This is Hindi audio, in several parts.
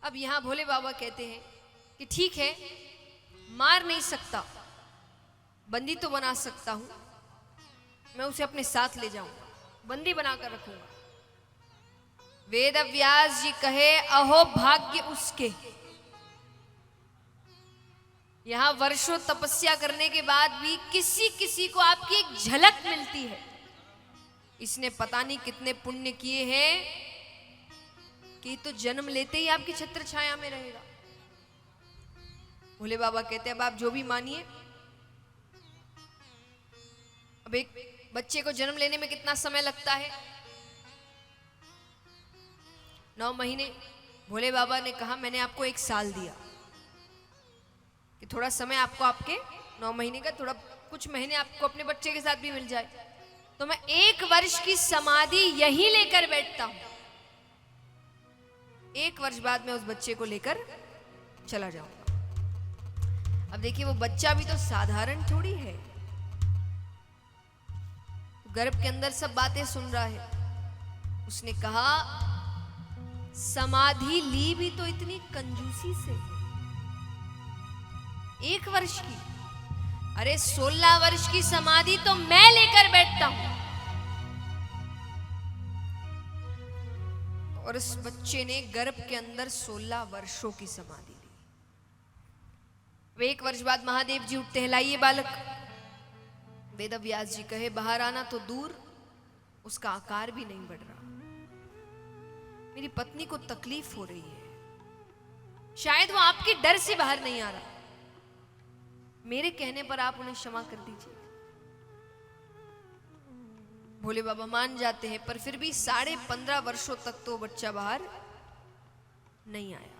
अब यहाँ भोले बाबा कहते हैं कि ठीक है, मार नहीं सकता, बंदी तो बना सकता हूं, मैं उसे अपने साथ ले जाऊंगा, बंदी बनाकर रखूंगा। वेद व्यास जी कहे अहो भाग्य उसके, यहां वर्षों तपस्या करने के बाद भी किसी किसी को आपकी एक झलक मिलती है, इसने पता नहीं कितने पुण्य किए हैं कि तो जन्म लेते ही आपकी छत्र छाया में रहेगा। भोले बाबा कहते हैं अब आप जो भी मानिए, अब एक बच्चे को जन्म लेने में कितना समय लगता है? 9 महीने। भोले बाबा ने कहा मैंने आपको 1 साल दिया कि थोड़ा समय आपको आपके 9 महीने का, थोड़ा कुछ महीने आपको अपने बच्चे के साथ भी मिल जाए, तो मैं 1 वर्ष की समाधि यही लेकर बैठता हूं, 1 वर्ष बाद मैं उस बच्चे को लेकर चला जाऊंगा। अब देखिए वो बच्चा भी तो साधारण थोड़ी है, गर्भ के अंदर सब बातें सुन रहा है। उसने कहा समाधि ली भी तो इतनी कंजूसी से, 1 वर्ष की, अरे 16 वर्ष की समाधि तो मैं लेकर बैठता हूं। और इस बच्चे ने गर्भ के अंदर 16 वर्षों की समाधि ली। 1 वर्ष बाद महादेव जी उठते हैं, लाइए बालक। वेद व्यास जी कहे बाहर आना तो दूर, उसका आकार भी नहीं बढ़ रहा, मेरी पत्नी को तकलीफ हो रही है, शायद वो आपके डर से बाहर नहीं आ रहा, मेरे कहने पर आप उन्हें क्षमा कर दीजिए। भोले बाबा मान जाते हैं, पर फिर भी 15.5 वर्षों तक तो बच्चा बाहर नहीं आया।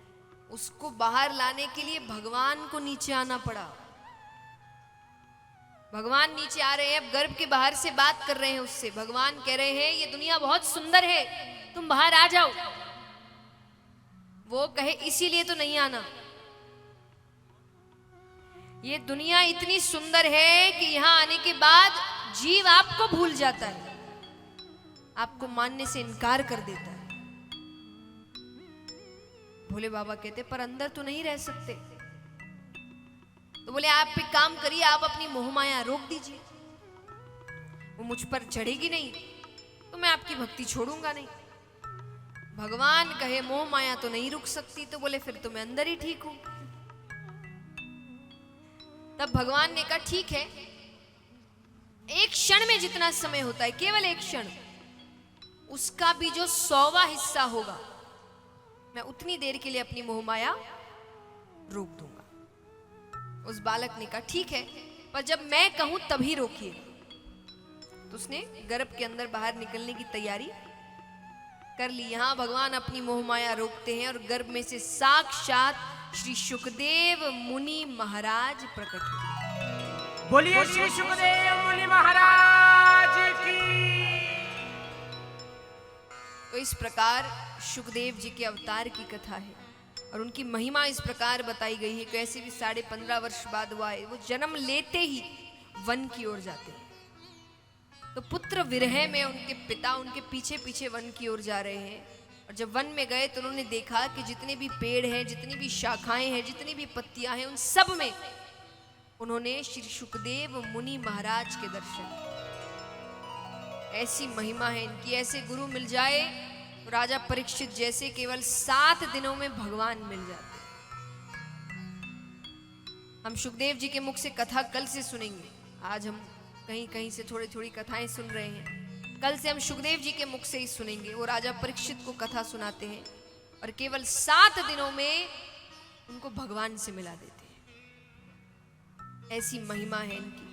उसको बाहर लाने के लिए भगवान को नीचे आना पड़ा। भगवान नीचे आ रहे हैं, अब गर्भ के बाहर से बात कर रहे हैं उससे। भगवान कह रहे हैं ये दुनिया बहुत सुंदर है, तुम बाहर आ जाओ। वो कहे इसीलिए तो नहीं आना, ये दुनिया इतनी सुंदर है कि यहां आने के बाद जीव आपको भूल जाता है, आपको मानने से इनकार कर देता है। भोले बाबा कहते पर अंदर तो नहीं रह सकते। तो बोले आप एक काम करिए, आप अपनी मोहमाया रोक दीजिए, वो मुझ पर चढ़ेगी नहीं तो मैं आपकी भक्ति छोड़ूंगा नहीं। भगवान कहे मोह माया तो नहीं रुक सकती, तो बोले फिर तो मैं अंदर ही ठीक हूं। तब भगवान ने कहा ठीक है, 1 क्षण में जितना समय होता है, केवल 1 क्षण, उसका भी जो 100वां हिस्सा होगा, मैं उतनी देर के लिए अपनी मोहमाया रोक दूंगा। उस बालक ने कहा ठीक है, पर जब मैं कहूं तभी रोकिए। तो उसने गर्भ के अंदर बाहर निकलने की तैयारी कर ली। यहां भगवान अपनी मोहमाया रोकते हैं और गर्भ में से साक्षात श्री सुखदेव मुनि महाराज प्रकट हुए। बोलिए श्री सुखदेव मुनि महाराज की। तो इस प्रकार सुखदेव जी के अवतार की कथा है और उनकी महिमा इस प्रकार बताई गई है कि ऐसे भी 15.5 वर्ष बाद वो आए। वो जन्म लेते ही वन की ओर जाते हैं, तो पुत्र विरह में उनके पिता उनके पीछे पीछे वन की ओर जा रहे हैं। और जब वन में गए तो उन्होंने देखा कि जितने भी पेड़ हैं, जितनी भी शाखाएं हैं, जितनी भी पत्तियां हैं, उन सब में उन्होंने श्री सुखदेव मुनि महाराज के दर्शन किए। ऐसी महिमा है इनकी, ऐसे गुरु मिल जाए तो राजा परीक्षित जैसे केवल 7 दिनों में भगवान मिल जाते। हम सुखदेव जी के मुख से कथा कल से सुनेंगे। आज हम कहीं कहीं से थोड़ी थोड़ी कथाएं सुन रहे हैं, कल से हम सुखदेव जी के मुख से ही सुनेंगे। वो राजा परीक्षित को कथा सुनाते हैं और केवल 7 दिनों में उनको भगवान से मिला देते हैं। ऐसी महिमा है इनकी।